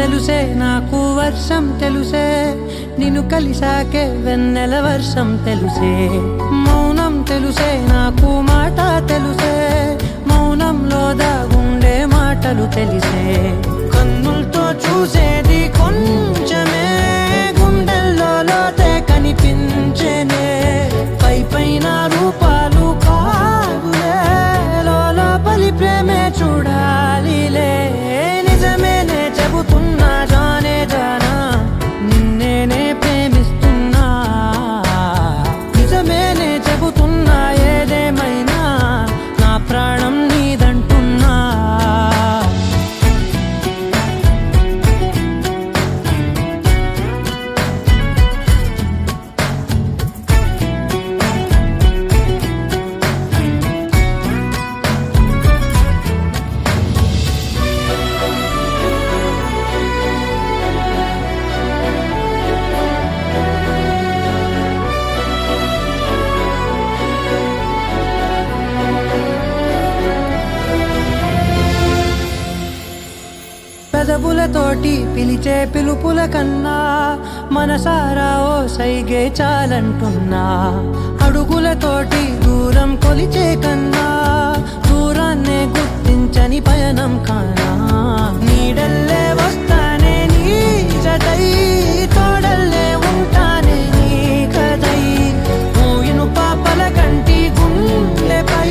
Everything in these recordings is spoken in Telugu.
తెలుసే నాకు వర్షం తెలుసే నిన్ను కలిసాకే వెన్నెల వర్షం తెలుసే మౌనం తెలుసే నాకు మాట తెలుసే మౌనంలో దాగుండే మాటలు తెలిసే కన్నులతో చూసేది కొంచెమే గుండెల్లో లోతే కనిపించేనే పై పైన రూపాలు కాదులే లోపలి ప్రేమే చూడాలిలే నిజమేనే చెబుతున్నా జానే జానా నిన్నేనే ప్రేమిస్తున్నా నిజమేనే చెబుతున్నా ఏదేమైనా నా ప్రాణం నీదంటున్నా పెదవులతోటి పిలిచే పిలుపుల కన్నా మనసారా ఓ సైగే చాలంటున్నా అడుగులతోటి దూరం కొలిచే కన్నా దూరాన్నే గుర్తించని పయనం కానా నీడల్లే వస్తానే నీ జతై తోడల్లే ఉంటానే నీ కదై మూయిను పాపల కంటి గుండెపై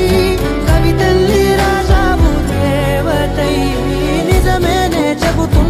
కవితల్లి రాజావు దేవతై నిజమేనే చెబుతూ